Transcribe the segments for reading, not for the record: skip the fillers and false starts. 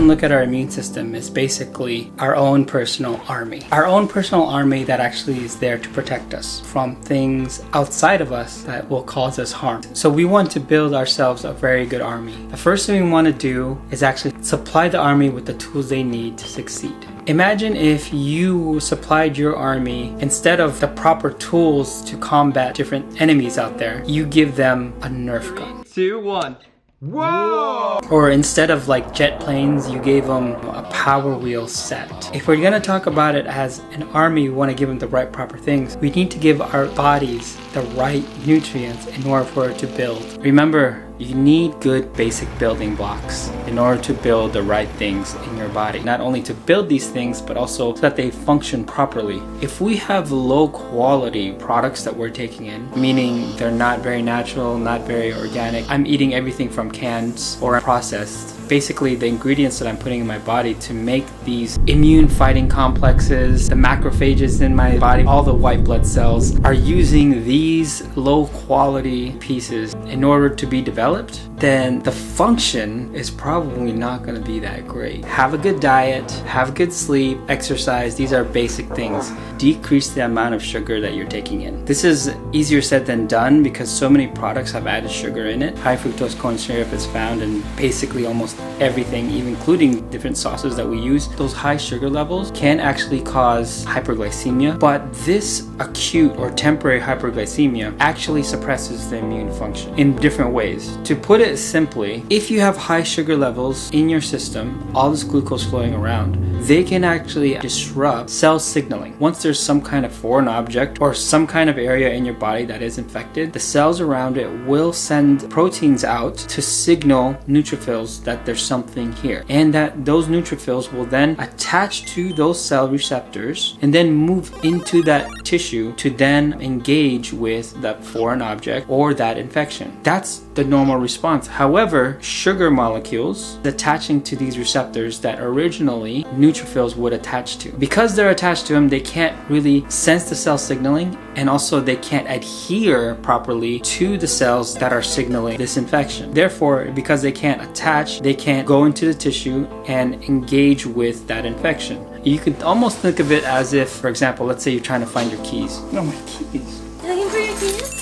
can look at our immune system as basically our own personal army. Our own personal army that actually is there to protect us from things outside of us that will cause us harm. So we want to build ourselves a very good army. The first thing we want to do is actually supply the army with the tools they need to succeed. Imagine if you supplied your army, instead of the proper tools to combat different enemies out there, you give them a Nerf gun. 3, 2, 1. Whoa! Or instead of like jet planes, you gave them a Power Wheel set. If we're gonna talk about it as an army, we want to give them the right proper things. We need to give our bodies the right nutrients in order for it to build. Remember, you need good basic building blocks in order to build the right things in your body. Not only to build these things, but also so that they function properly. If we have low quality products that we're taking in, meaning they're not very natural, not very organic, I'm eating everything from cans or processed. Basically, the ingredients that I'm putting in my body to make these immune fighting complexes, the macrophages in my body, all the white blood cells are using these low quality pieces in order to be developed, then the function is probably not going to be that great. Have a good diet, have good sleep, exercise. These are basic things. Decrease the amount of sugar that you're taking in. This is easier said than done because so many products have added sugar in it. High fructose corn syrup is found in basically almost everything, even including different sauces that we use. Those high sugar levels can actually cause hyperglycemia, but this acute or temporary hyperglycemia actually suppresses the immune function in different ways. To put it simply, if you have high sugar levels in your system, all this glucose flowing around, they can actually disrupt cell signaling. Once there's some kind of foreign object or some kind of area in your body that is infected, the cells around it will send proteins out to signal neutrophils that there's something here, and that those neutrophils will then attach to those cell receptors and then move into that tissue to then engage with that foreign object or that infection. That's the normal response. However, sugar molecules attaching to these receptors that originally neutrophils would attach to. Because they're attached to them, they can't really sense the cell signaling, and also they can't adhere properly to the cells that are signaling this infection. Therefore, because they can't attach, they can't go into the tissue and engage with that infection. You could almost think of it as if, for example, let's say you're trying to find your keys. No, my keys. Looking for your keys?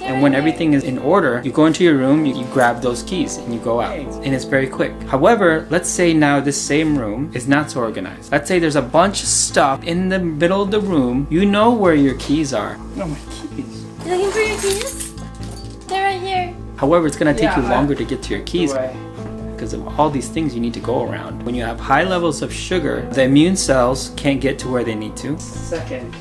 And when everything is in order, you go into your room, you grab those keys and you go out. And it's very quick. However, let's say now this same room is not so organized. Let's say there's a bunch of stuff in the middle of the room. You know where your keys are. No, my keys. Looking for your keys? They're right here. However, it's going to take you longer to get to your keys because of all these things you need to go around. When you have high levels of sugar, the immune cells can't get to where they need to. Second.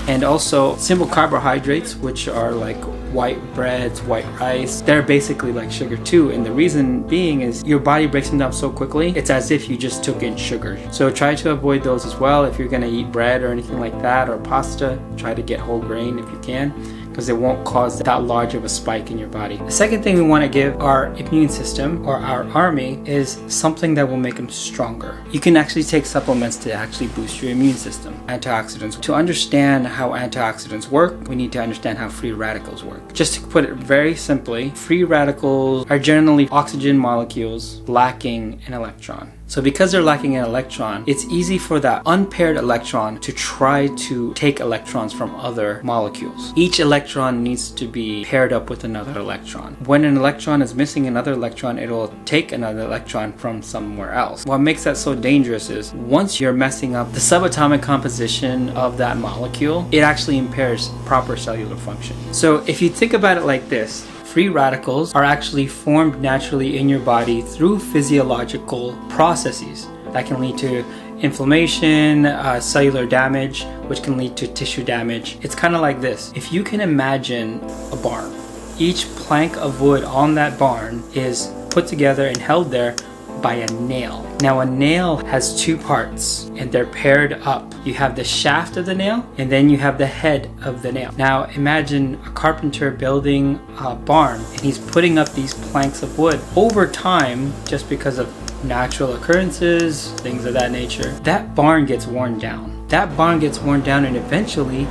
And also simple carbohydrates, which are like white breads, white rice, they're basically like sugar too. And the reason being is your body breaks them down so quickly, it's as if you just took in sugar. So try to avoid those as well. If you're gonna eat bread or anything like that, or pasta, try to get whole grain if you can, because it won't cause that large of a spike in your body. The second thing we want to give our immune system or our army is something that will make them stronger. You can actually take supplements to actually boost your immune system. Antioxidants. To understand how antioxidants work, we need to understand how free radicals work. Just to put it very simply, free radicals are generally oxygen molecules lacking an electron. So because they're lacking an electron, it's easy for that unpaired electron to try to take electrons from other molecules. Each electron needs to be paired up with another electron. When an electron is missing another electron, it will take another electron from somewhere else. What makes that so dangerous is once you're messing up the subatomic composition of that molecule, it actually impairs proper cellular function. So if you think about it like this, free radicals are actually formed naturally in your body through physiological processes that can lead to inflammation, cellular damage, which can lead to tissue damage. It's kind of like this. If you can imagine a barn, each plank of wood on that barn is put together and held there by a nail. Now a nail has two parts and they're paired up. You have the shaft of the nail and then you have the head of the nail. Now imagine a carpenter building a barn and he's putting up these planks of wood. Over time, just because of natural occurrences, things of that nature, that barn gets worn down. That barn gets worn down and eventually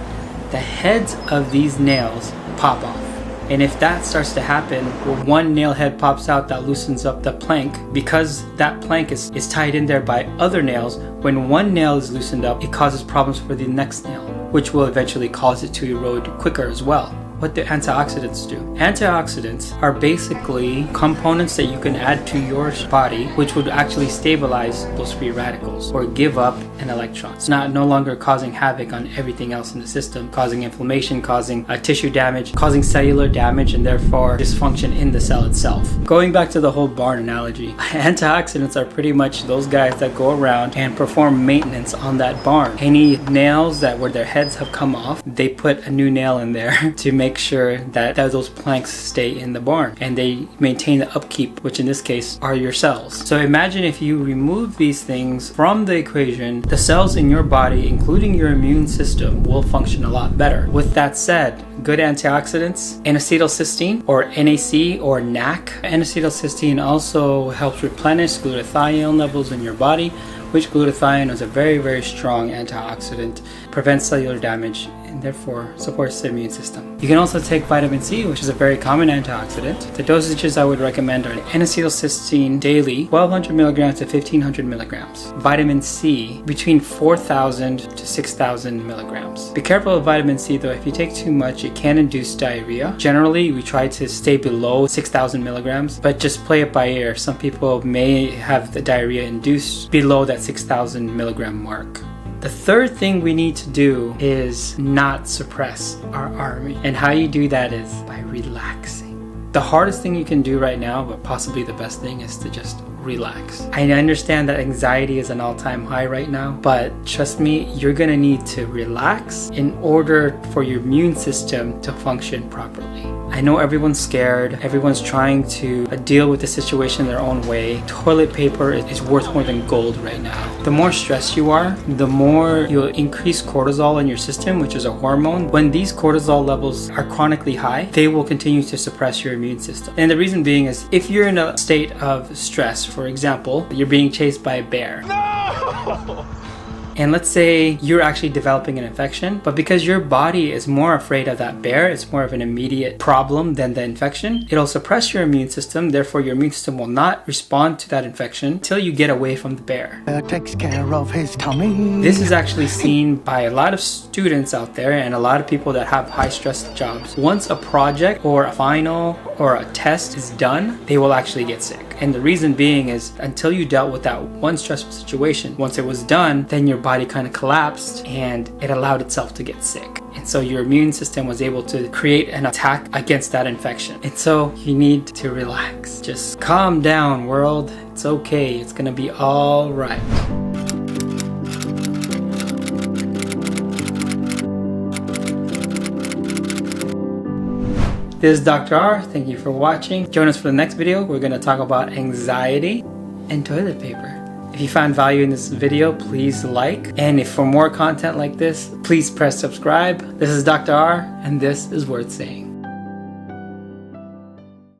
the heads of these nails pop off. And if that starts to happen, where one nail head pops out that loosens up the plank, because that plank is tied in there by other nails, when one nail is loosened up, it causes problems for the next nail, which will eventually cause it to erode quicker as well. What do antioxidants do? Antioxidants are basically components that you can add to your body, which would actually stabilize those free radicals or give up an electron. It's no longer causing havoc on everything else in the system, causing inflammation, causing tissue damage, causing cellular damage, and therefore dysfunction in the cell itself. Going back to the whole barn analogy, antioxidants are pretty much those guys that go around and perform maintenance on that barn. Any nails that where their heads have come off, they put a new nail in there to make sure that those planks stay in the barn, and they maintain the upkeep, which in this case are your cells. So imagine if you remove these things from the equation, the cells in your body, including your immune system, will function a lot better. With that said, good antioxidants, n-acetylcysteine or NAC or NAC. N-acetylcysteine also helps replenish glutathione levels in your body, which glutathione is a very, very strong antioxidant, prevents cellular damage, and therefore supports the immune system. You can also take vitamin C, which is a very common antioxidant. The dosages I would recommend are N-acetylcysteine daily, 1200 milligrams to 1500 milligrams. Vitamin C, between 4000 to 6000 milligrams. Be careful with vitamin C though. If you take too much, it can induce diarrhea. Generally, we try to stay below 6000 milligrams, but just play it by ear. Some people may have the diarrhea induced below that 6000 milligram mark. The third thing we need to do is not suppress our army. And how you do that is by relaxing. The hardest thing you can do right now, but possibly the best thing, is to just relax. I understand that anxiety is an all-time high right now, but trust me, you're gonna need to relax in order for your immune system to function properly. I know everyone's scared, everyone's trying to deal with the situation their own way. Toilet paper is worth more than gold right now. The more stressed you are, the more you'll increase cortisol in your system, which is a hormone. When these cortisol levels are chronically high, they will continue to suppress your immune system. And the reason being is if you're in a state of stress, for example, you're being chased by a bear. No! And let's say you're actually developing an infection, but because your body is more afraid of that bear, it's more of an immediate problem than the infection, it'll suppress your immune system, therefore your immune system will not respond to that infection until you get away from the bear. Takes care of his tummy. This is actually seen by a lot of students out there and a lot of people that have high stress jobs. Once a project or a final or a test is done, they will actually get sick. And the reason being is until you dealt with that one stressful situation, once it was done, then your body kind of collapsed and it allowed itself to get sick. And so your immune system was able to create an attack against that infection. And so you need to relax. Just calm down, world. It's okay. It's gonna be all right. This is Dr. R. Thank you for watching. Join us for the next video. We're going to talk about anxiety and toilet paper. If you found value in this video, please like. And if for more content like this, please press subscribe. This is Dr. R, and this is Worth Saying.